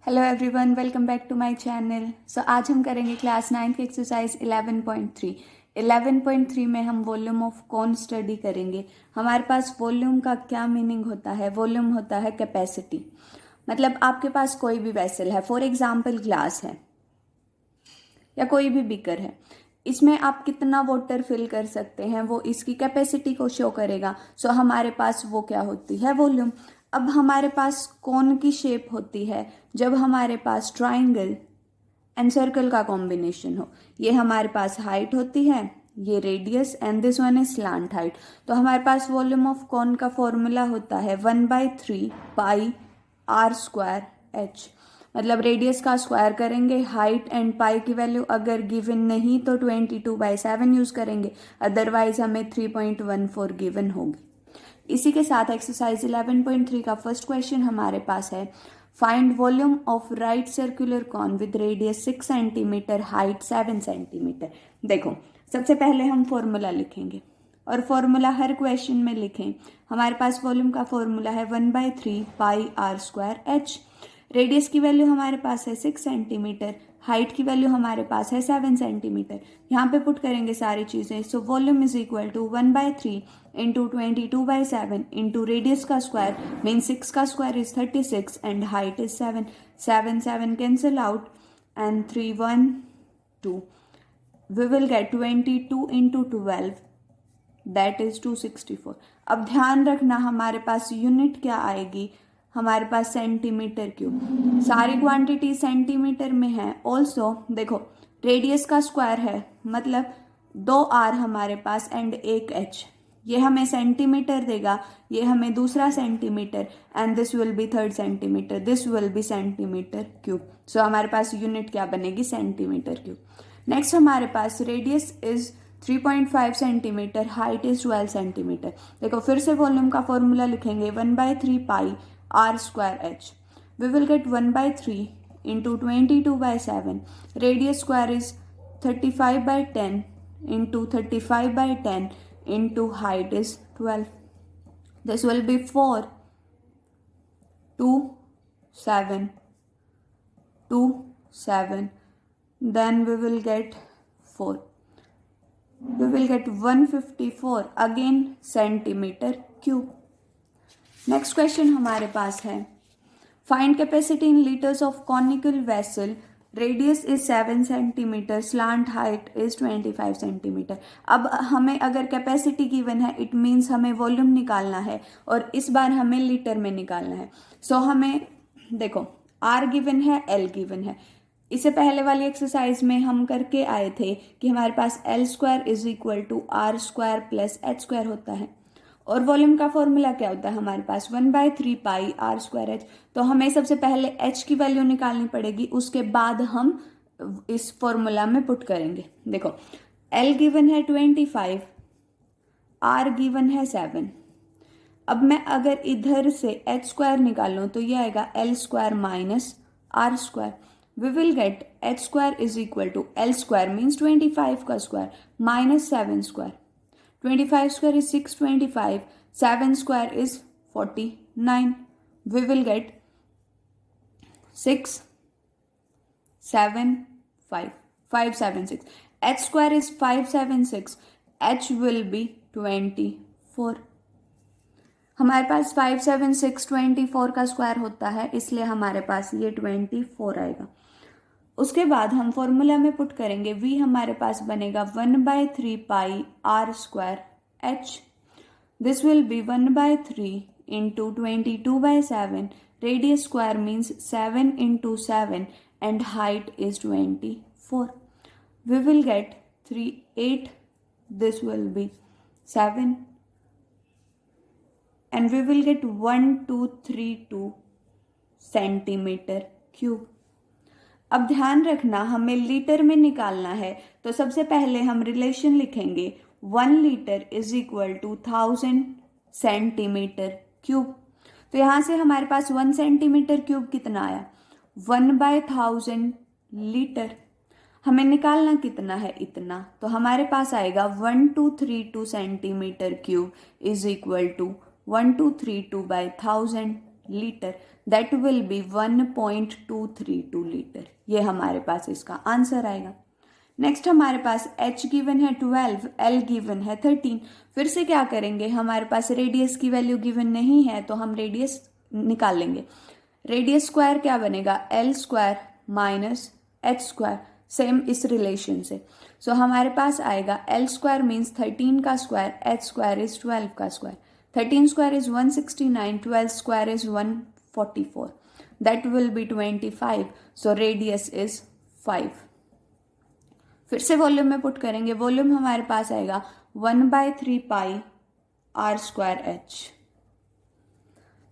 Hello everyone, welcome back to my channel. So आज हम करेंगे क्लास 9 की एक्सरसाइज 11.3। 11.3 में हम वॉल्यूम ऑफ कौन स्टडी करेंगे। हमारे पास वॉल्यूम का क्या मीनिंग होता है? वॉल्यूम होता है कैपेसिटी। मतलब आपके पास कोई भी वेसल है, फॉर एग्जांपल ग्लास है या कोई भी बीकर है, इसमें आप कितना वाटर फिल कर सकते हैं वो इसकी कैपेसिटी को शो करेगा। सो हमारे पास वो क्या होती है? वॉल्यूम। अब हमारे पास कौन की शेप होती है जब हमारे पास ट्राइंगल एंड सर्कल का कॉम्बिनेशन हो। ये हमारे पास हाइट होती है, ये radius and this one is slant height. तो हमारे पास वॉल्यूम ऑफ कौन का फॉर्मूला होता है 1/3 पाई आर स्क्वायर एच। मतलब रेडियस का स्क्वायर करेंगे, हाइट एंड पाई की वैल्यू अगर गिवन नहीं तो 22/7 यूज करेंगे, अदरवाइज हमें 3.14 गिवन होगी। इसी के साथ एक्सरसाइज 11.3 का फर्स्ट क्वेश्चन हमारे पास है, find volume of right circular cone with radius 6 centimetre, height 7 centimetre. देखो, सबसे पहले हम फॉर्मूला लिखेंगे और फॉर्मूला हर क्वेश्चन में लिखें। हमारे पास वॉल्यूम का फॉर्मूला है 1/3 pi are square H. Radius की वैल्यू हमारे पास है 6 सेंटीमीटर, हाइट की वैल्यू हमारे पास है 7 सेंटीमीटर। यहाँ पे पुट करेंगे सारी चीज़ें। So volume is equal to 1/3 into 22/7 into radius का स्क्वायर मीन 6 का square is 36 and height is 7। 7 7 cancel out and 3 1 2। We will get 22 into 12 that is 264। अब ध्यान रखना हमारे पास यूनिट क्या आएगी, हमारे पास सेंटीमीटर क्यूब। सारी क्वांटिटी सेंटीमीटर में है। ऑल्सो देखो, रेडियस का स्क्वायर है मतलब 2 r हमारे पास एंड 1 h, ये हमें सेंटीमीटर देगा, ये हमें दूसरा centimetre and this will be third centimetre, this will be centimetre cube. So हमारे पास यूनिट क्या बनेगी? Centimetre cube. नेक्स्ट हमारे पास radius is 3.5 centimetre, height is 12 centimetre. देखो फिर से वॉल्यूम का फॉर्मूला लिखेंगे 1/3 pi are square h. We will get 1/3 into 22/7। Radius square is 35/10 into 35/10 into height is 12. This will be 4 2 7 2 7. Then we will get 4. We will get 154 again centimeter cube. Next question हमारे पास है, find capacity in liters of conical vessel, radius is 7 centimetre, slant height is 25 centimetre. अब हमें अगर capacity given है, it means हमें volume निकालना है और इस बार हमें लीटर में निकालना है। सो हमें देखो, आर गिवन है, एल गिवन है। इससे पहले वाली एक्सरसाइज में हम करके आए थे कि हमारे पास l square is equal to r square plus H square होता है और वॉल्यूम का फॉर्मूला क्या होता है हमारे पास 1/3 पाई आर स्क्वायर एच। तो हमें सबसे पहले एच की वैल्यू निकालनी पड़ेगी, उसके बाद हम इस फॉर्मूला में पुट करेंगे। देखो, एल गिवन है 25, आर गिवन है 7। अब मैं अगर इधर से एच स्क्वायर निकालूं तो ये आएगा L square minus R square. We will get H square is equal to L square means 25 का square minus 7 square. 25 square is 625, 7 square is 49. We will get 6 7 5 576. H square is 576. H will be 24. हमारे पास 576 24 का square होता है, इसलिए हमारे पास ये 24 आएगा। उसके बाद हम फॉर्मूला में पुट करेंगे, v हमारे पास बनेगा 1/3 pi are square h. This will be 1/3 into 22/7। Radius square means 7 into 7 and height is 24। We will get 3 8, this will be 7 and we will get 1232 centimetre cube. अब ध्यान रखना, हमें लीटर में निकालना है तो सबसे पहले हम रिलेशन लिखेंगे 1 litre is equal to 1000 centimetre cube. तो यहाँ से हमारे पास 1 सेंटीमीटर क्यूब कितना आया? 1/1000 लीटर। हमें निकालना कितना है? इतना। तो हमारे पास आएगा 1232 centimetre cube is equal to 1232/1000 litre, that will be 1.232 litre. ये हमारे पास इसका आंसर आएगा। नेक्स्ट हमारे पास h गिवन है 12, l गिवन है 13। फिर से क्या करेंगे, हमारे पास रेडियस की वैल्यू गिवन नहीं है तो हम रेडियस निकाल लेंगे। रेडियस स्क्वायर क्या बनेगा, l square minus h square, same इस रिलेशन से। सो हमारे पास आएगा l स्क्वायर मीन्स 13 का स्क्वायर, h स्क्वायर इज 12 का square, 13 square is 169, 12 square is 144, that will B 25। So radius is 5। फिर से वॉल्यूम में पुट करेंगे, वॉल्यूम हमारे पास आएगा 1/3 pi r square h।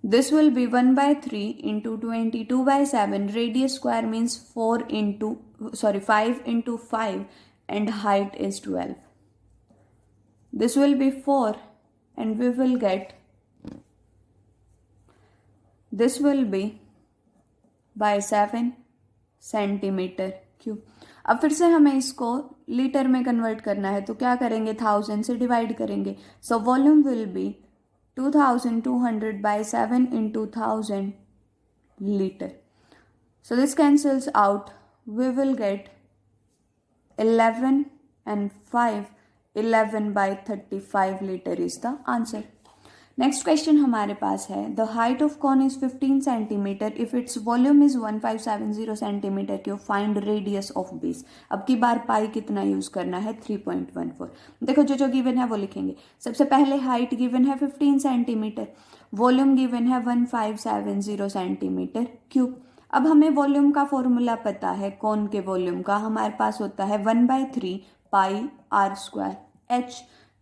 This will be 1/3 into 22/7. Radius square means 5 into 5 and height is 12. This will be 4 and we will get, this will be by 7 centimetre cube. अब फिर से हमें इसको लीटर में कन्वर्ट करना है तो क्या करेंगे, 1000 से डिवाइड करेंगे। So volume will be 2200 by 7 into 1000 liter. So this cancels out. We will get 11 and 5. 11 by 35 liter is the answer. Next question हमारे पास है, the height of cone is 15 centimetre if its volume is 1570 centimetre cube, find radius of base. अब की बार पाई कितना use करना है, 3.14। देखो जो गिवन है वो लिखेंगे। सबसे पहले हाइट गिवन है 15 सेंटीमीटर, वॉल्यूम गिवन है 1570 सेंटीमीटर क्यूब। अब हमें वॉल्यूम का फॉर्मूला पता है, कॉन के वॉल्यूम का हमारे पास होता है 1/3 पाई r स्क्वायर h।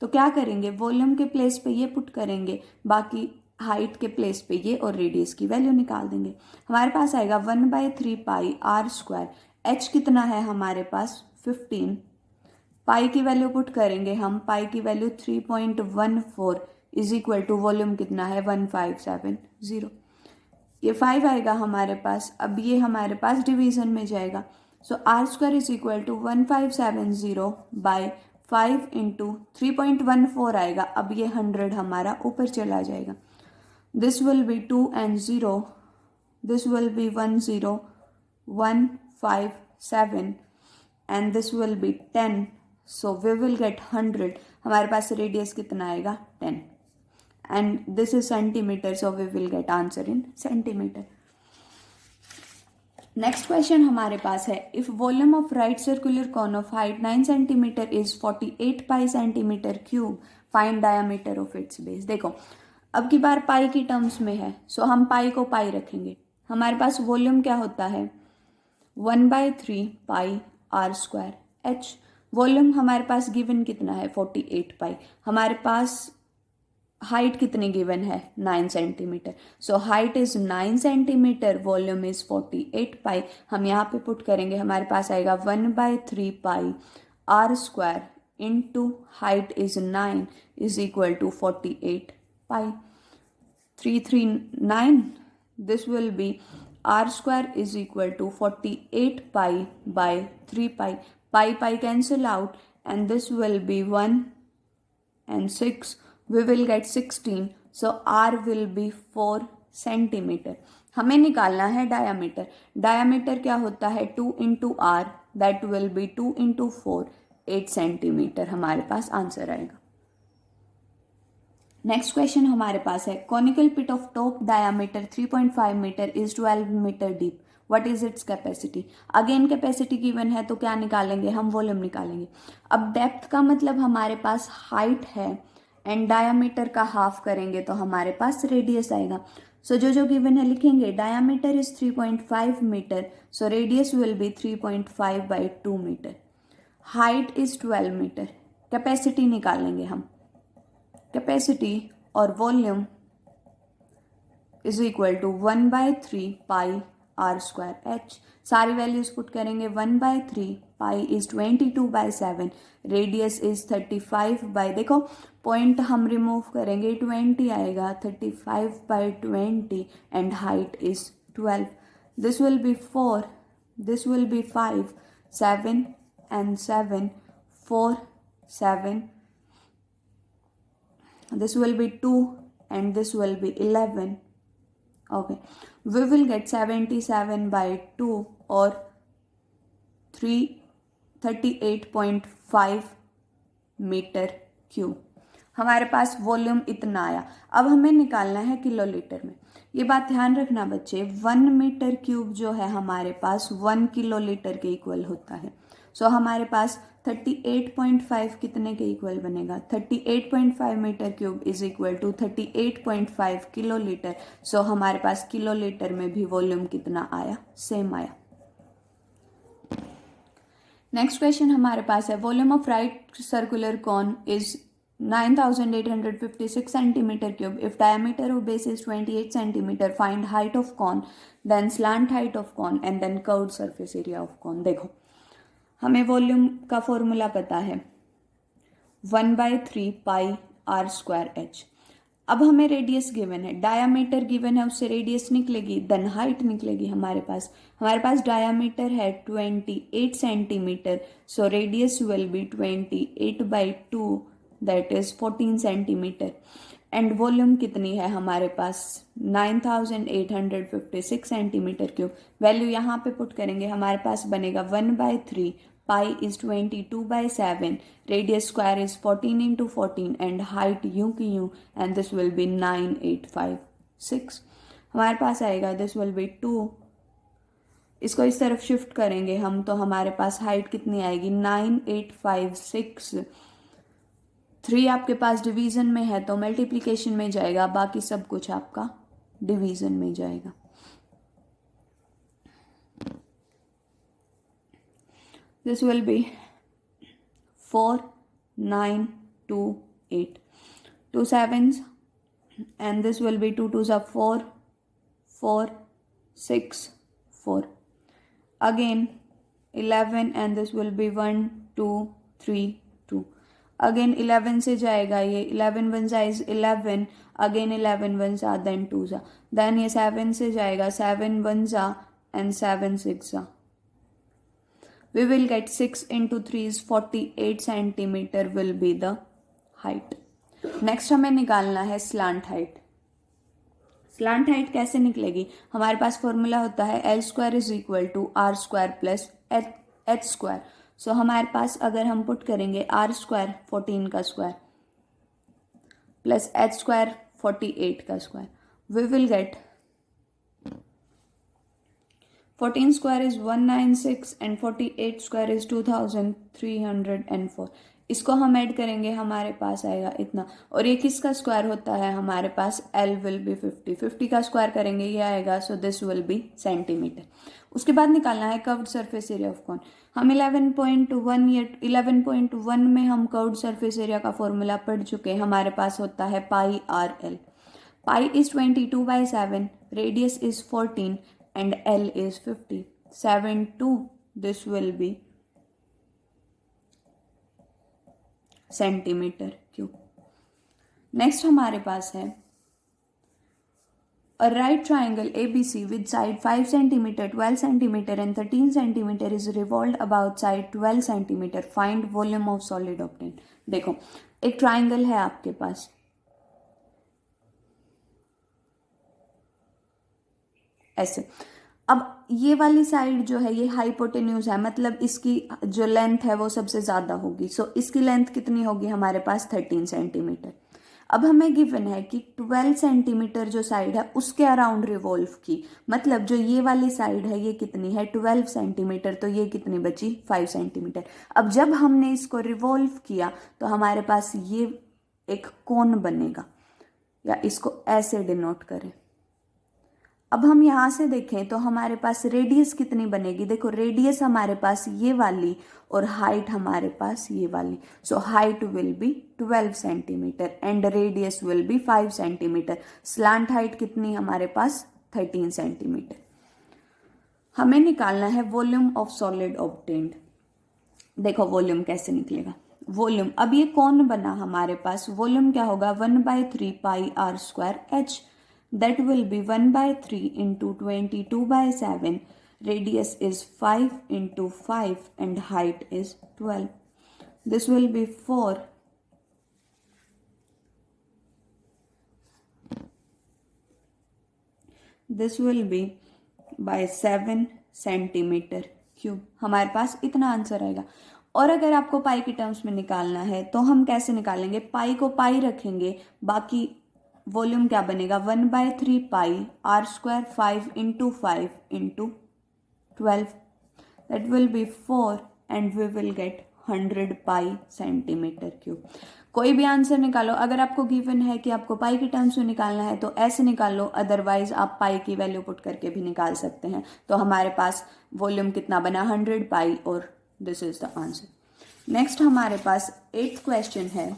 तो क्या करेंगे, वॉल्यूम के प्लेस पे ये पुट करेंगे, बाकी हाइट के प्लेस पे ये, और रेडियस की वैल्यू निकाल देंगे। हमारे पास आएगा 1/3 पाई r स्क्वायर, h कितना है हमारे पास 15, पाई की वैल्यू पुट करेंगे हम, पाई की value 3.14 is equal to volume कितना है 1570, ये 5 आएगा हमारे पास। अब ये हमारे पास डिवीजन में जाएगा। So r square is equal to 1570 by 5 into 3.14 आएगा। अब ये 100 हमारा ऊपर चला जाएगा। This will be 2 and 0, this will be 10157 and this will be 10। So we will get 100। हमारे पास रेडियस कितना आएगा 10 and this is centimetre, so we will get answer in centimetre. Next question हमारे पास है, if volume of right circular cone of height 9 centimetre is 48 pi centimetre cube, find diameter of its base. देखो अब की बार पाई की terms में है, सो हम पाई को पाई रखेंगे। हमारे पास वॉल्यूम क्या होता है 1/3 pi r square h। Volume हमारे पास गिवन कितना है 48 पाई, हमारे पास हाइट कितनी गिवन है 9 सेंटीमीटर। So height is 9 centimetre, volume is 48 pi. हम यहाँ पे पुट करेंगे, हमारे पास आएगा 1/3 pi r square into height is 9 is equal to 48 pi. 339, this will be r square is equal to 48 pi by 3 pi, pi cancel out and this will be 1 and 6, we will get 16, so r will be 4 centimetre. हमें निकालना है diameter. Diameter क्या होता है 2 into r, that will be 2 into 4, 8 centimetre हमारे पास answer आएगा। Next question हमारे पास है, conical pit of top diameter 3.5 metre is 12 metre deep, what is its capacity. Again capacity given है तो क्या निकालेंगे हम, वॉल्यूम निकालेंगे। अब डेप्थ का मतलब हमारे पास हाइट है एंड डायामीटर का हाफ करेंगे तो हमारे पास रेडियस आएगा। सो जो गिवन है लिखेंगे, diameter is 3.5 metre, so radius will be 3.5 by 2 metre, height is 12 metre. Capacity निकालेंगे हम, कैपेसिटी और volume is equal to 1/3 pi r square h। सारी वैल्यूज पुट करेंगे, 1/3 pi is 22/7, radius is 35 by, देखो पॉइंट हम remove करेंगे 20 आएगा, 35/20 and height is 12। This will be 4, this will be 5, 7 and 7, 4, 7, this will be 2 and this will be 11, Okay, we will get 77 by 2 or 338.5 metre cube. हमारे पास volume इतना आया. अब हमें निकालना है किलोलीटर में. ये बात ध्यान रखना बच्चे, 1 मीटर क्यूब जो है हमारे पास 1 किलोलीटर के इक्वल होता है. सो हमारे पास 38.5 कितने के इक्वल बनेगा? 38.5 metre cube is equal to 38.5 kilolitre. So हमारे पास किलोलीटर में भी वॉल्यूम कितना आया? सेम आया. नेक्स्ट क्वेश्चन हमारे पास है, volume of right circular cone is 9856 centimetre cube. If diameter of base is 28 centimetre, find height of cone, then slant height of cone and then curved surface area of cone. देखो, हमें volume का formula पता है 1/3 pi are square H. अब हमें radius given है, diameter given है, उससे रेडियस निकलेगी, देन हाइट निकलेगी. हमारे पास डायामीटर है 28 centimetre. So radius will B 28/2, that is 14 centimetre. And volume कितनी है हमारे पास? 9856 सेंटीमीटर क्यूब. वैल्यू यहाँ पे पुट करेंगे, हमारे पास बनेगा 1/3 pi is 22/7, radius square is 14 into 14 and height यूं की यूं, एंड दिस विल बी 9856. हमारे पास आएगा दिस विल बी 2. इसको इस तरफ शिफ्ट करेंगे हम तो हमारे पास हाइट कितनी आएगी? 9856. 3 आपके पास डिवीजन में है तो मल्टीप्लीकेशन में जाएगा, बाकी सब कुछ आपका डिवीजन में जाएगा. This will be 4, 9, 2, 8. 2 sevens, and this will be 2 twos are 4, 4, 6, 4. Again 11, and this will be 1, 2, 3, 2. Again 11 से जाएगा ये, 11 ones is 11, again 11 ones are, then 2s are, then ये 7 से जाएगा, 7 ones are and 7 6 are. We will get 6 into 3 is 48 centimeter will be the height. Next हमें निकालना है slant height. Slant height कैसे निकलेगी? हमारे पास फॉर्मूला होता है L square is equal to r square plus H square. So हमारे पास अगर हम पुट करेंगे आर स्क्वायर 14 का स्क्वायर प्लस एच स्क्वायर 48 का square, we will get 14 square is 196 and 48 square is 2304. इसको हम ऐड करेंगे, हमारे पास आएगा इतना. और ये किसका स्क्वायर होता है? हमारे पास L विल बी 50. 50 का स्क्वायर करेंगे ये आएगा, so this will be centimetre. उसके बाद निकालना है curved surface area of cone. हम 11.1 में हम कर्व्ड सरफेस एरिया का फॉर्मूला पढ़ चुके हैं. हमारे पास होता है pi r l. Pi is 22/7, radius is 14 and L is 50. 7 2, this will be centimetre cube. Next हमारे पास है a right triangle ABC with side 5 centimeter, 12 centimeter and 13 centimeter is revolved about side 12 centimeter. Find volume of solid obtained. देखो, एक triangle है आपके पास, ऐसे. अब ये वाली साइड जो है ये हाइपोटेन्यूज है, मतलब इसकी जो लेंथ है वो सबसे ज़्यादा होगी. सो इसकी लेंथ कितनी होगी? हमारे पास 13 सेंटीमीटर. अब हमें गिवन है कि 12 सेंटीमीटर जो साइड है उसके अराउंड रिवॉल्व की, मतलब जो ये वाली साइड है ये कितनी है? 12 सेंटीमीटर. तो ये कितनी बची? 5 सेंटीमीटर. अब जब हमने इसको रिवॉल्व किया तो हमारे पास ये एक कोन बनेगा, या इसको ऐसे डिनोट करें. अब हम यहाँ से देखें तो हमारे पास रेडियस कितनी बनेगी? देखो, रेडियस हमारे पास ये वाली और हाइट हमारे पास ये वाली. So height will be 12 centimetre and radius will be 5 centimetre. Slant height कितनी हमारे पास? 13 सेंटीमीटर. हमें निकालना है वॉल्यूम ऑफ सॉलिड ऑब्टेन्ड. देखो वॉल्यूम कैसे निकलेगा. वॉल्यूम, अब ये कौन बना हमारे पास? वॉल्यूम क्या होगा? 1/3 pi are square h. That will be 1/3 into 22/7. Radius is 5 into 5 and height is 12. This will be 4. This will be by 7 centimetre cube. हमारे पास इतना आंसर आएगा। और अगर आपको पाई के टर्म्स में निकालना है तो हम कैसे निकालेंगे, पाई को पाई रखेंगे, बाकी वॉल्यूम क्या बनेगा 1/3 pi are square 5 into 12 that will be 4 and we will get 100 pi centimetre cube. कोई भी आंसर निकालो, अगर आपको गिवन है कि आपको पाई के टर्म्स में निकालना है तो ऐसे निकाल लो, अदरवाइज आप पाई की वैल्यू पुट करके भी निकाल सकते हैं। तो हमारे पास वॉल्यूम कितना बना 100 पाई और this is the answer. Next हमारे पास 8th क्वेश्चन है,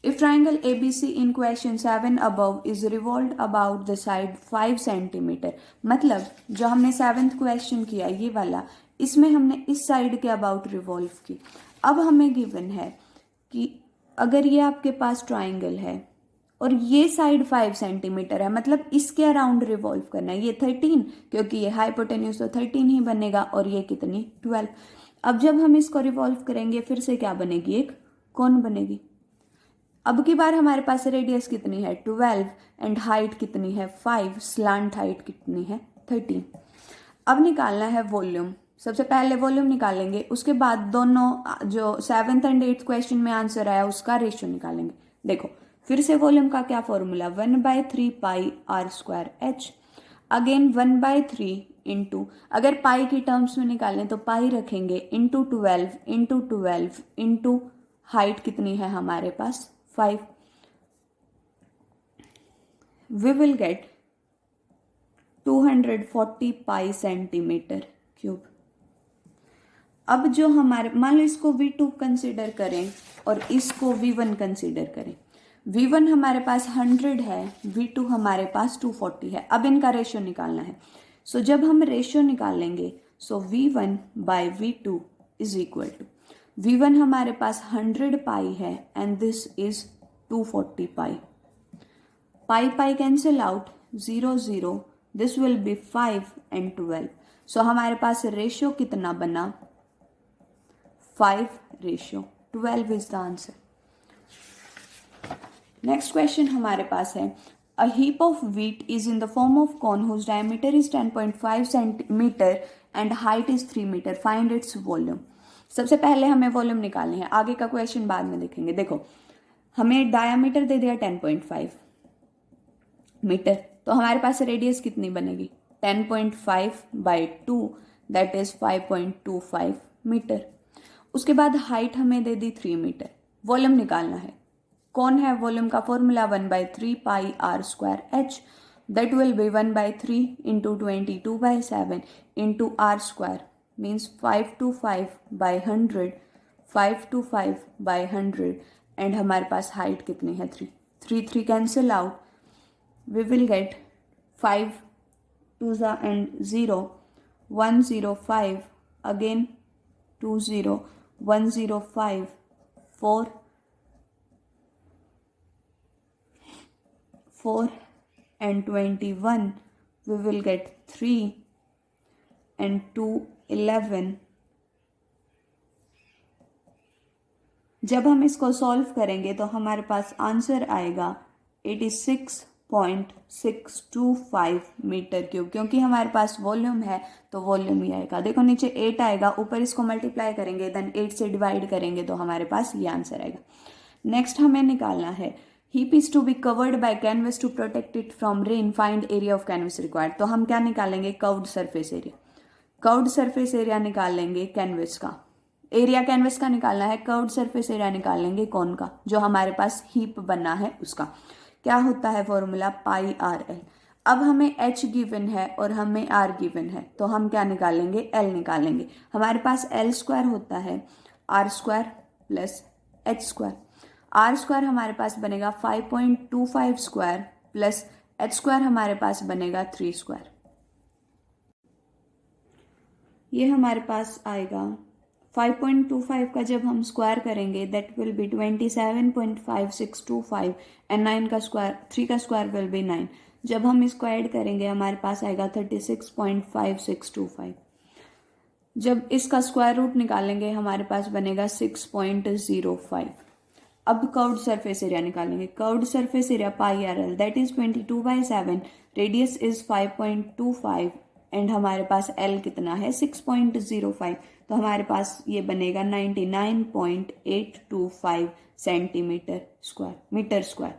If triangle ABC in question 7 above is revolved about the side 5 centimetre, मतलब जो हमने 7th क्वेश्चन किया ये वाला, इसमें हमने इस साइड के अबाउट रिवॉल्व की। अब हमें गिवन है कि अगर ये आपके पास ट्राइंगल है और ये साइड 5 सेंटीमीटर है, मतलब इसके अराउंड रिवॉल्व करना है। ये 13 क्योंकि ये हाइपोटेन्यूज तो 13 ही बनेगा और ये कितनी 12। अब जब हम इसको रिवॉल्व करेंगे फिर से क्या बनेगी, एक कौन बनेगी। अब की बार हमारे पास रेडियस कितनी है 12 एंड हाइट कितनी है 5, स्लांट हाइट कितनी है 13। अब निकालना है वॉल्यूम। सबसे पहले वॉल्यूम निकालेंगे, उसके बाद दोनों जो 7th एंड 8th क्वेश्चन में आंसर आया उसका रेशियो निकालेंगे। देखो फिर से वॉल्यूम का क्या formula 1/3 pi are square H, again 1/3 into, अगर पाई की टर्म्स में निकालें तो पाई रखेंगे इंटू 12 इंटू हाइट कितनी है हमारे पास 5, we will get 240 pi centimetre cube. अब जो हमारे, मान लो इसको V2 कंसिडर करें और इसको V1 कंसिडर करें। V1 हमारे पास 100 है, V2 हमारे पास 240 है। अब इनका रेशियो निकालना है। सो जब हम रेशियो निकालेंगे so V1 by V2 is equal to, V1 हमारे पास 100 पाई है and this is 240 pi. Pi pi cancel out, 0 0, this will be 5 and 12। So हमारे पास रेशियो कितना बना 5:12 is the answer. Next question हमारे पास है, a heap of wheat is in the form of cone whose diameter is 10.5 centimetre and height is 3 metre, find its volume. सबसे पहले हमें वॉल्यूम निकालने हैं, आगे का क्वेश्चन बाद में देखेंगे। देखो हमें डायमीटर दे दिया 10.5 मीटर, तो हमारे पास रेडियस कितनी बनेगी 10.5/2 दैट इज 5.25 मीटर। उसके बाद हाइट हमें दे दी 3 मीटर। वॉल्यूम निकालना है, कौन है वॉल्यूम का formula 1/3 pi are square H, that will be 1/3 into 22/7 into R square means 525/100, 525/100 and हमारे पास हाइट कितनी है 3 cancel out, we will get 5 2 and 0 105, again 20 105 4 and 21, we will get 3 and 2 11। जब हम इसको सॉल्व करेंगे तो हमारे पास आंसर आएगा 86.625 मीटर क्यूब, क्योंकि हमारे पास वॉल्यूम है तो वॉल्यूम ही आएगा। देखो नीचे 8 आएगा, ऊपर इसको मल्टीप्लाई करेंगे देन 8 से डिवाइड करेंगे तो हमारे पास ये आंसर आएगा। नेक्स्ट हमें निकालना है, heap is to be covered by canvas to protect it from rain, find area of canvas required. तो हम क्या निकालेंगे curved surface area. Curved surface area निकालेंगे कैनवस का, एरिया कैनवस का निकालना है, कर्व्ड सरफेस एरिया निकालेंगे कौन का, जो हमारे पास हीप बना है उसका। क्या होता है फॉर्मूला पाई आर एल। अब हमें एच गिवन है और हमें आर गिवन है तो हम क्या निकालेंगे एल निकालेंगे। हमारे पास एल स्क्वायर होता है R square plus H square. R square हमारे पास बनेगा 5.25 स्क्वायर प्लस एच स्क्वायर हमारे पास बनेगा 3 स्क्वायर। ये हमारे पास आएगा 5.25 का जब हम स्क्वायर करेंगे दैट विल बी 27.5625 एंड 9 का स्क्वायर 3 का स्क्वायर विल बी 9। जब हम इसको ऐड करेंगे हमारे पास आएगा 36.5625। जब इसका स्क्वायर रूट निकालेंगे हमारे पास बनेगा 6.05। अब कर्व्ड सरफेस एरिया निकालेंगे। Curved surface area pi r L that is 22/7, radius is 5.25 and हमारे पास एल कितना है 6.05, तो हमारे पास ये बनेगा 99.825 सेंटीमीटर स्क्वायर, मीटर स्क्वायर।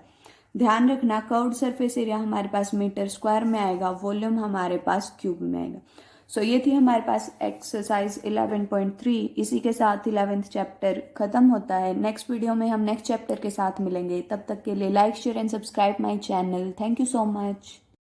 ध्यान रखना कर्व्ड सरफेस एरिया हमारे पास मीटर स्क्वायर में आएगा, वॉल्यूम हमारे पास क्यूब में आएगा। सो ये थी हमारे पास एक्सरसाइज 11.3। इसी के साथ 11th चैप्टर खत्म होता है। नेक्स्ट वीडियो में हम नेक्स्ट चैप्टर के साथ मिलेंगे। तब तक के लिए like share and subscribe my channel. Thank you so much.